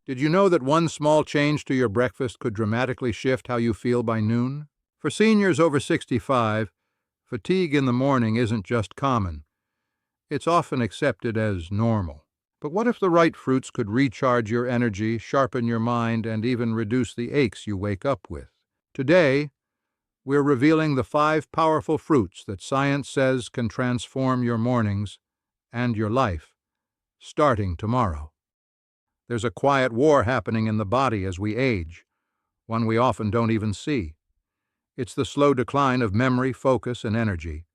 Did you know that one small change to your breakfast could dramatically shift how you feel by noon? For seniors over 65, fatigue in the morning isn't just common. It's often accepted as normal. But what if the right fruits could recharge your energy, sharpen your mind, and even reduce the aches you wake up with? Today, we're revealing the 5 powerful fruits that science says can transform your mornings and your life, starting tomorrow. There's a quiet war happening in the body as we age, one we often don't even see. It's the slow decline of memory, focus, and energy.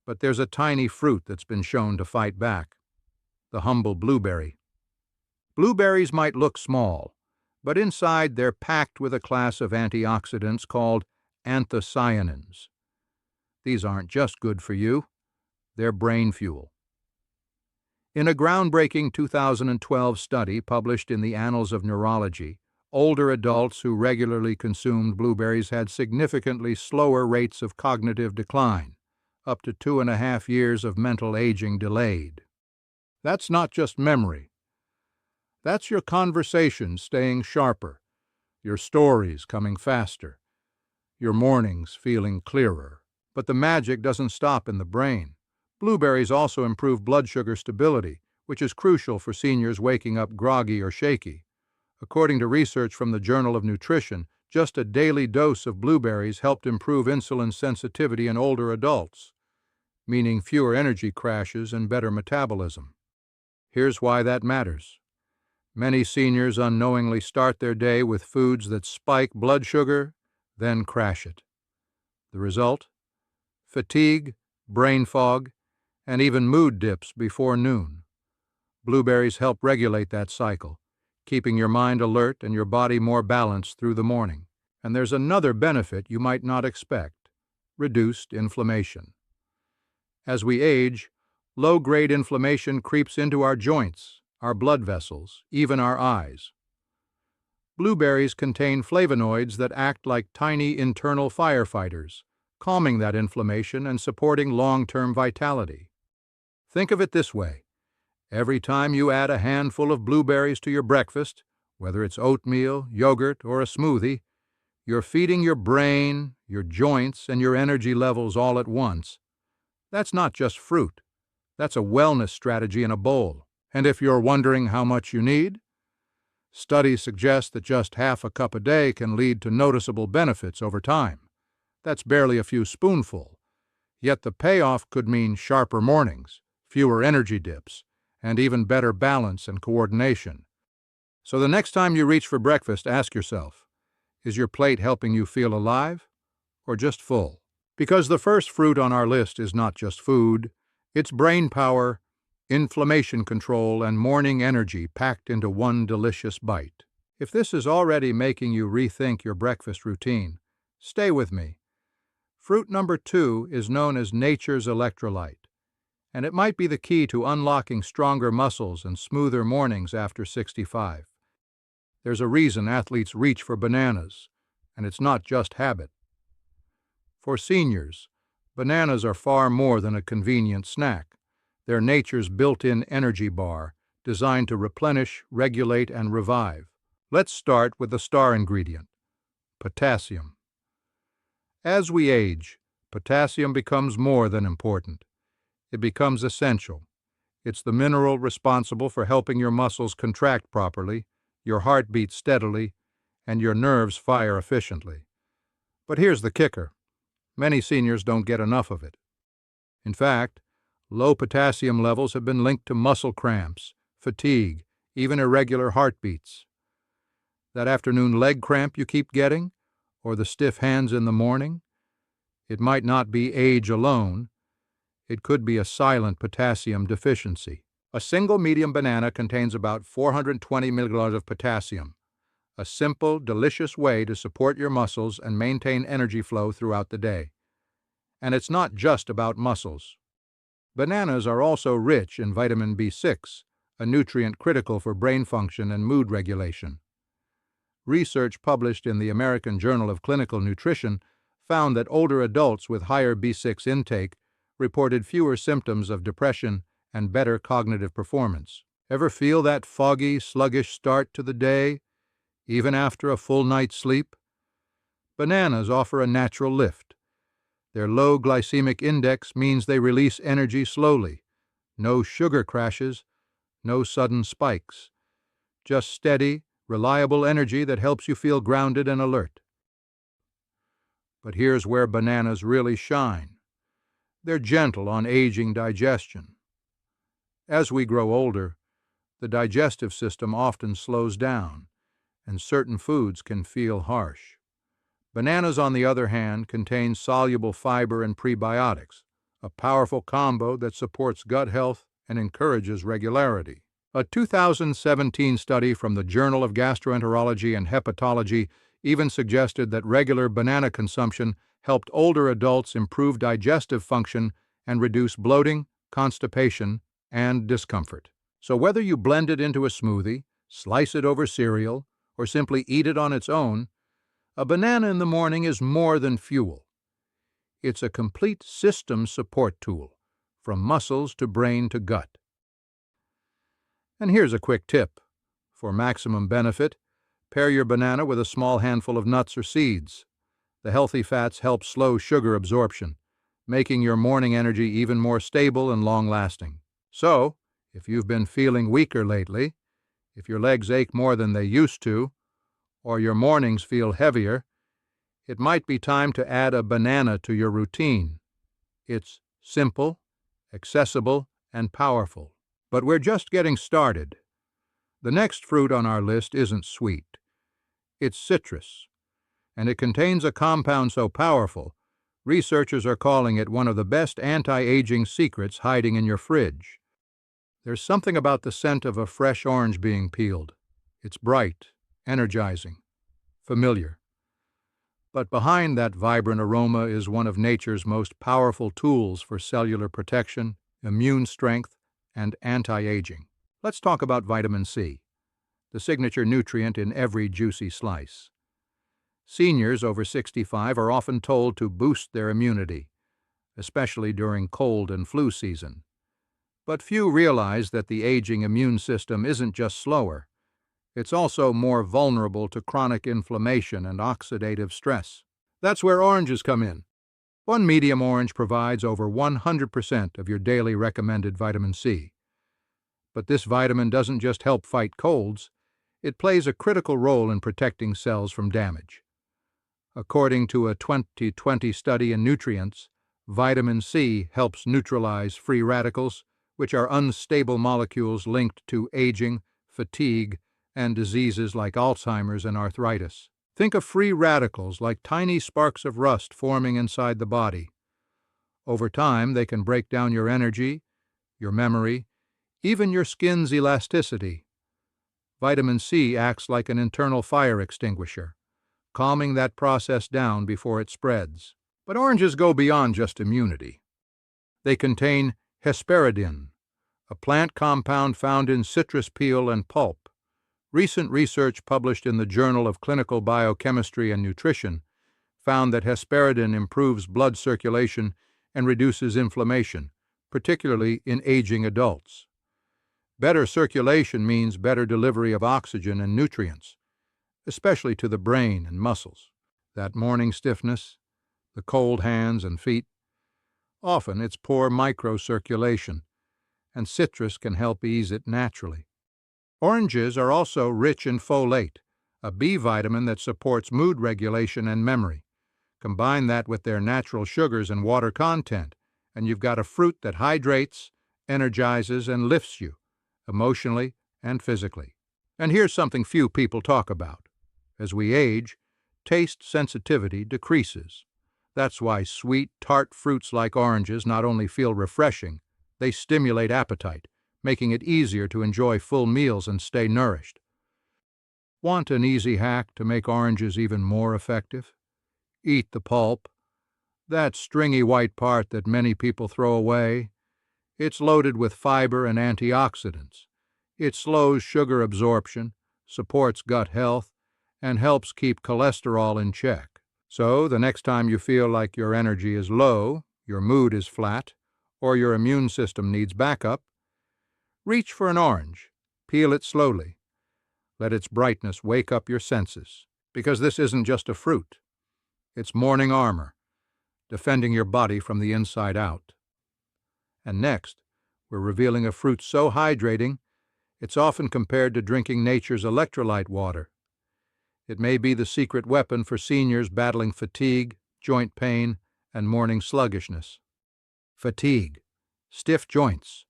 But there's a tiny fruit that's been shown to fight back: the humble blueberry. Blueberries might look small, but inside they're packed with a class of antioxidants called anthocyanins. These aren't just good for you, they're brain fuel. In a groundbreaking 2012 study published in the Annals of Neurology, older adults who regularly consumed blueberries had significantly slower rates of cognitive decline, up to 2.5 years of mental aging delayed. That's not just memory. That's your conversations staying sharper, your stories coming faster, your mornings feeling clearer. But the magic doesn't stop in the brain. Blueberries also improve blood sugar stability, which is crucial for seniors waking up groggy or shaky. According to research from the Journal of Nutrition, just a daily dose of blueberries helped improve insulin sensitivity in older adults, meaning fewer energy crashes and better metabolism. Here's why that matters. Many seniors unknowingly start their day with foods that spike blood sugar, then crash it. The result? Fatigue, brain fog, and even mood dips before noon. Blueberries help regulate that cycle, keeping your mind alert and your body more balanced through the morning. And there's another benefit you might not expect: reduced inflammation. As we age, low-grade inflammation creeps into our joints, our blood vessels, even our eyes. Blueberries contain flavonoids that act like tiny internal firefighters, calming that inflammation and supporting long-term vitality. Think of it this way: every time you add a handful of blueberries to your breakfast, whether it's oatmeal, yogurt, or a smoothie, you're feeding your brain, your joints, and your energy levels all at once. That's not just fruit. That's a wellness strategy in a bowl. And if you're wondering how much you need, studies suggest that just half a cup a day can lead to noticeable benefits over time. That's barely a few spoonfuls. Yet the payoff could mean sharper mornings, fewer energy dips, and even better balance and coordination. So the next time you reach for breakfast, ask yourself, is your plate helping you feel alive or just full? Because the first fruit on our list is not just food, it's brain power, inflammation control, and morning energy packed into one delicious bite. If this is already making you rethink your breakfast routine, stay with me. Fruit number 2 is known as nature's electrolyte, and it might be the key to unlocking stronger muscles and smoother mornings after 65. There's a reason athletes reach for bananas, and it's not just habit. For seniors, bananas are far more than a convenient snack. They're nature's built-in energy bar, designed to replenish, regulate, and revive. Let's start with the star ingredient: potassium. As we age, potassium becomes more than important. It becomes essential. It's the mineral responsible for helping your muscles contract properly, your heart beat steadily, and your nerves fire efficiently. But here's the kicker: many seniors don't get enough of it. In fact, low potassium levels have been linked to muscle cramps, fatigue, even irregular heartbeats. That afternoon leg cramp you keep getting, or the stiff hands in the morning? It might not be age alone. It could be a silent potassium deficiency. A single medium banana contains about 420 milligrams of potassium, a simple, delicious way to support your muscles and maintain energy flow throughout the day. And it's not just about muscles. Bananas are also rich in vitamin B6, a nutrient critical for brain function and mood regulation. Research published in the American Journal of Clinical Nutrition found that older adults with higher B6 intake reported fewer symptoms of depression and better cognitive performance. Ever feel that foggy, sluggish start to the day, even after a full night's sleep? Bananas offer a natural lift. Their low glycemic index means they release energy slowly. No sugar crashes, no sudden spikes. Just steady, reliable energy that helps you feel grounded and alert. But here's where bananas really shine. They're gentle on aging digestion. As we grow older, the digestive system often slows down, and certain foods can feel harsh. Bananas, on the other hand, contain soluble fiber and prebiotics, a powerful combo that supports gut health and encourages regularity. A 2017 study from the Journal of Gastroenterology and Hepatology even suggested that regular banana consumption helped older adults improve digestive function and reduce bloating, constipation, and discomfort. So whether you blend it into a smoothie, slice it over cereal, or simply eat it on its own, a banana in the morning is more than fuel. It's a complete system support tool, from muscles to brain to gut. And here's a quick tip. For maximum benefit, pair your banana with a small handful of nuts or seeds. The healthy fats help slow sugar absorption, making your morning energy even more stable and long-lasting. So, if you've been feeling weaker lately, if your legs ache more than they used to, or your mornings feel heavier, it might be time to add a banana to your routine. It's simple, accessible, and powerful. But we're just getting started. The next fruit on our list isn't sweet. It's citrus, and it contains a compound so powerful, researchers are calling it one of the best anti-aging secrets hiding in your fridge. There's something about the scent of a fresh orange being peeled. It's bright, energizing, familiar. But behind that vibrant aroma is one of nature's most powerful tools for cellular protection, immune strength, and anti-aging. Let's talk about vitamin C, the signature nutrient in every juicy slice. Seniors over 65 are often told to boost their immunity, especially during cold and flu season. But few realize that the aging immune system isn't just slower, it's also more vulnerable to chronic inflammation and oxidative stress. That's where oranges come in. One medium orange provides over 100% of your daily recommended vitamin C. But this vitamin doesn't just help fight colds, it plays a critical role in protecting cells from damage. According to a 2020 study in Nutrients, vitamin C helps neutralize free radicals, which are unstable molecules linked to aging, fatigue, and diseases like Alzheimer's and arthritis. Think of free radicals like tiny sparks of rust forming inside the body. Over time, they can break down your energy, your memory, even your skin's elasticity. Vitamin C acts like an internal fire extinguisher, calming that process down before it spreads. But oranges go beyond just immunity. They contain hesperidin, a plant compound found in citrus peel and pulp. Recent research published in the Journal of Clinical Biochemistry and Nutrition found that hesperidin improves blood circulation and reduces inflammation, particularly in aging adults. Better circulation means better delivery of oxygen and nutrients, especially to the brain and muscles. That morning stiffness, the cold hands and feet, often it's poor microcirculation, and citrus can help ease it naturally. Oranges are also rich in folate, a B vitamin that supports mood regulation and memory. Combine that with their natural sugars and water content, and you've got a fruit that hydrates, energizes, and lifts you, emotionally and physically. And here's something few people talk about. As we age, taste sensitivity decreases. That's why sweet, tart fruits like oranges not only feel refreshing, they stimulate appetite, making it easier to enjoy full meals and stay nourished. Want an easy hack to make oranges even more effective? Eat the pulp, that stringy white part that many people throw away. It's loaded with fiber and antioxidants. It slows sugar absorption, supports gut health, and helps keep cholesterol in check. So the next time you feel like your energy is low, your mood is flat, or your immune system needs backup, reach for an orange. Peel it slowly. Let its brightness wake up your senses, because this isn't just a fruit. It's morning armor, defending your body from the inside out. And next, we're revealing a fruit so hydrating, it's often compared to drinking nature's electrolyte water. It may be the secret weapon for seniors battling fatigue, joint pain, and morning sluggishness. Fatigue, stiff joints,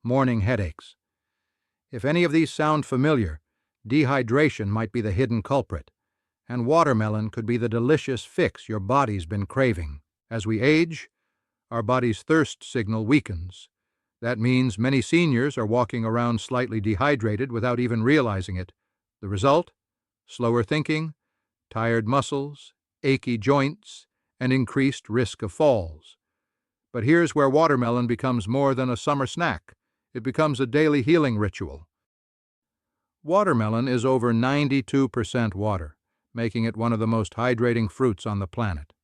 morning headaches. If any of these sound familiar, dehydration might be the hidden culprit, and watermelon could be the delicious fix your body's been craving. As we age, our body's thirst signal weakens. That means many seniors are walking around slightly dehydrated without even realizing it. The result? Slower thinking, tired muscles, achy joints, and increased risk of falls. But here's where watermelon becomes more than a summer snack. It becomes a daily healing ritual. Watermelon is over 92% water, making it one of the most hydrating fruits on the planet.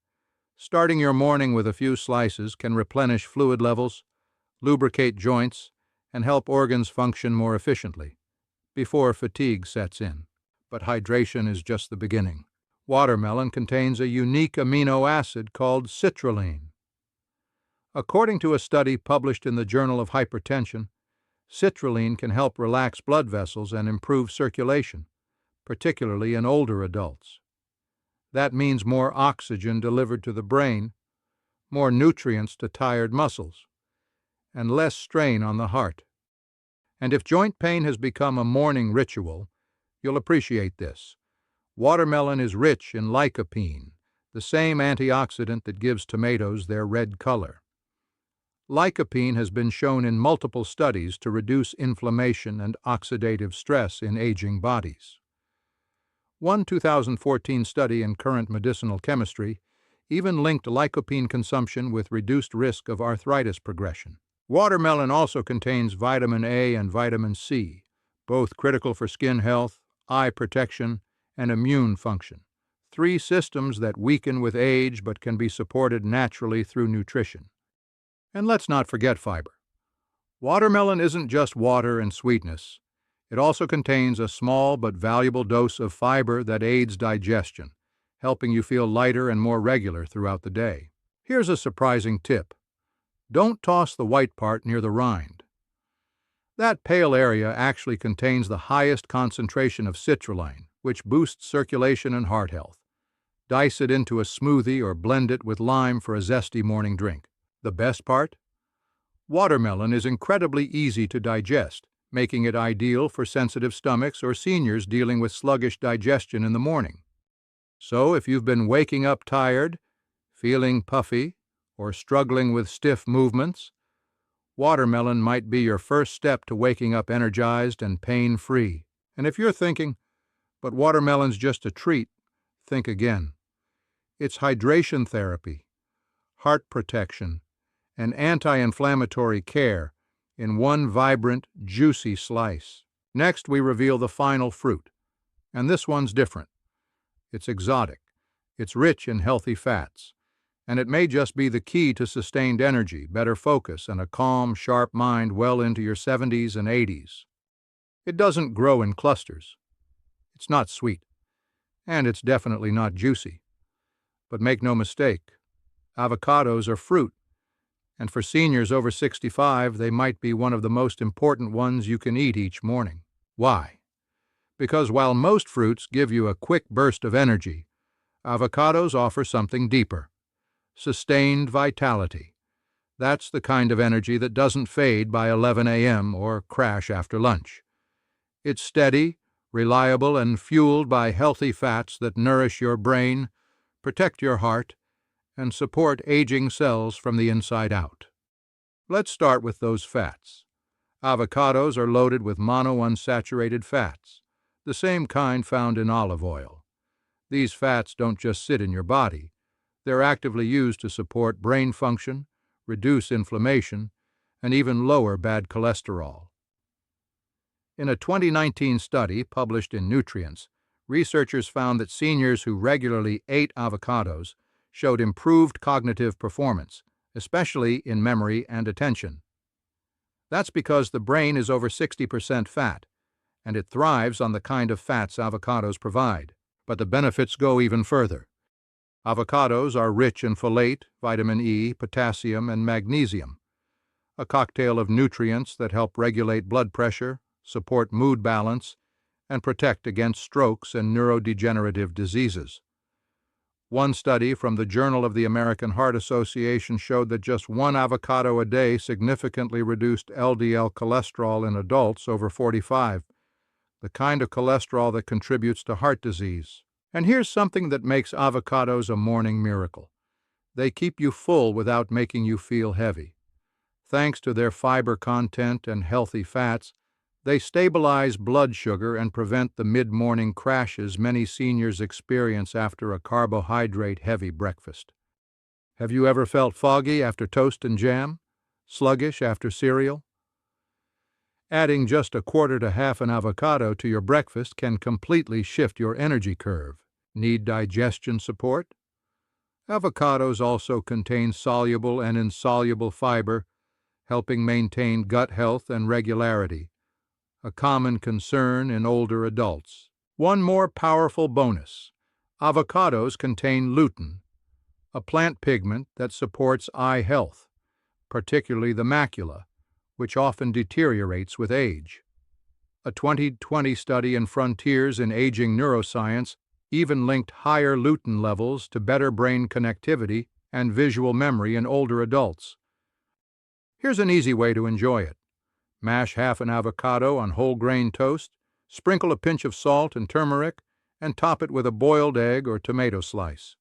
Starting your morning with a few slices can replenish fluid levels, lubricate joints, and help organs function more efficiently before fatigue sets in. But hydration is just the beginning. Watermelon contains a unique amino acid called citrulline. According to a study published in the Journal of Hypertension, citrulline can help relax blood vessels and improve circulation, particularly in older adults. That means more oxygen delivered to the brain, more nutrients to tired muscles, and less strain on the heart. And if joint pain has become a morning ritual, you'll appreciate this. Watermelon is rich in lycopene, the same antioxidant that gives tomatoes their red color. Lycopene has been shown in multiple studies to reduce inflammation and oxidative stress in aging bodies. One 2014 study in Current Medicinal Chemistry even linked lycopene consumption with reduced risk of arthritis progression. Watermelon also contains vitamin A and vitamin C, both critical for skin health, eye protection, and immune function, 3 systems that weaken with age but can be supported naturally through nutrition. And let's not forget fiber. Watermelon isn't just water and sweetness. It also contains a small but valuable dose of fiber that aids digestion, helping you feel lighter and more regular throughout the day. Here's a surprising tip. Don't toss the white part near the rind. That pale area actually contains the highest concentration of citrulline, which boosts circulation and heart health. Dice it into a smoothie or blend it with lime for a zesty morning drink. The best part? Watermelon is incredibly easy to digest, making it ideal for sensitive stomachs or seniors dealing with sluggish digestion in the morning. So if you've been waking up tired, feeling puffy, or struggling with stiff movements, watermelon might be your first step to waking up energized and pain-free. And if you're thinking, but watermelon's just a treat, think again. It's hydration therapy, heart protection, and anti-inflammatory care in one vibrant, juicy slice. Next, we reveal the final fruit, and this one's different. It's exotic, it's rich in healthy fats, and it may just be the key to sustained energy, better focus, and a calm, sharp mind well into your 70s and 80s. It doesn't grow in clusters. It's not sweet, and it's definitely not juicy. But make no mistake, avocados are fruit, and for seniors over 65, they might be one of the most important ones you can eat each morning. Why? Because while most fruits give you a quick burst of energy, avocados offer something deeper. Sustained vitality. That's the kind of energy that doesn't fade by 11 a.m. or crash after lunch. It's steady, reliable, and fueled by healthy fats that nourish your brain, protect your heart, and support aging cells from the inside out. Let's start with those fats. Avocados are loaded with monounsaturated fats, the same kind found in olive oil. These fats don't just sit in your body. They're actively used to support brain function, reduce inflammation, and even lower bad cholesterol. In a 2019 study published in Nutrients, researchers found that seniors who regularly ate avocados showed improved cognitive performance, especially in memory and attention. That's because the brain is over 60% fat, and it thrives on the kind of fats avocados provide. But the benefits go even further. Avocados are rich in folate, vitamin E, potassium, and magnesium, a cocktail of nutrients that help regulate blood pressure, support mood balance, and protect against strokes and neurodegenerative diseases. One study from the Journal of the American Heart Association showed that just one avocado a day significantly reduced LDL cholesterol in adults over 45, the kind of cholesterol that contributes to heart disease. And here's something that makes avocados a morning miracle. They keep you full without making you feel heavy. Thanks to their fiber content and healthy fats, they stabilize blood sugar and prevent the mid-morning crashes many seniors experience after a carbohydrate-heavy breakfast. Have you ever felt foggy after toast and jam? Sluggish after cereal? Adding just a quarter to half an avocado to your breakfast can completely shift your energy curve. Need digestion support? Avocados also contain soluble and insoluble fiber, helping maintain gut health and regularity, a common concern in older adults. One more powerful bonus: avocados contain lutein, a plant pigment that supports eye health, particularly the macula, which often deteriorates with age. A 2020 study in Frontiers in Aging Neuroscience even linked higher lutein levels to better brain connectivity and visual memory in older adults. Here's an easy way to enjoy it. Mash half an avocado on whole grain toast, sprinkle a pinch of salt and turmeric, and top it with a boiled egg or tomato slice.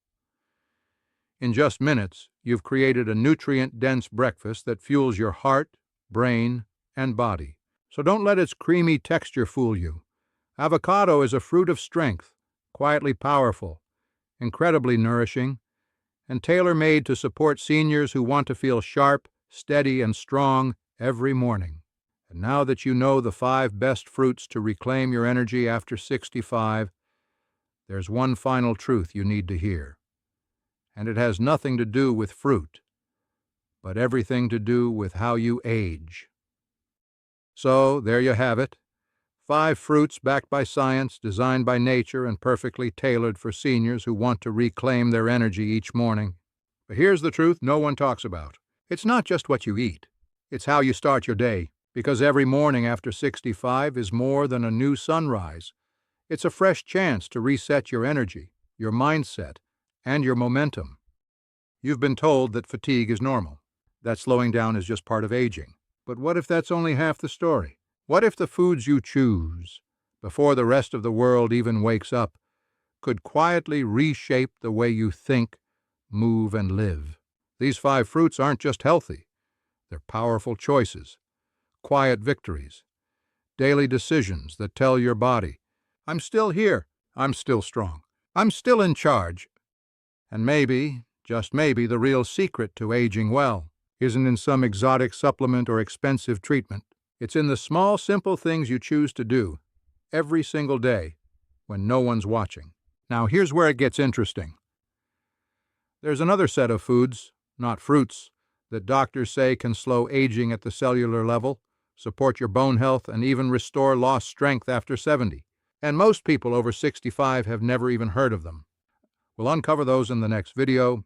In just minutes, you've created a nutrient-dense breakfast that fuels your heart, brain, and body. So don't let its creamy texture fool you. Avocado is a fruit of strength, quietly powerful, incredibly nourishing, and tailor-made to support seniors who want to feel sharp, steady, and strong every morning. And now that you know the 5 best fruits to reclaim your energy after 65, there's one final truth you need to hear. And it has nothing to do with fruit, but everything to do with how you age. So, there you have it. 5 fruits backed by science, designed by nature, and perfectly tailored for seniors who want to reclaim their energy each morning. But here's the truth no one talks about. It's not just what you eat. It's how you start your day. Because every morning after 65 is more than a new sunrise. It's a fresh chance to reset your energy, your mindset, and your momentum. You've been told that fatigue is normal, that slowing down is just part of aging. But what if that's only half the story? What if the foods you choose, before the rest of the world even wakes up, could quietly reshape the way you think, move, and live? These 5 fruits aren't just healthy. They're powerful choices. Quiet victories, daily decisions that tell your body, I'm still here, I'm still strong, I'm still in charge. And maybe, just maybe, the real secret to aging well isn't in some exotic supplement or expensive treatment. It's in the small, simple things you choose to do every single day when no one's watching. Now here's where it gets interesting. There's another set of foods, not fruits, that doctors say can slow aging at the cellular level, support your bone health, and even restore lost strength after 70. And most people over 65 have never even heard of them. We'll uncover those in the next video.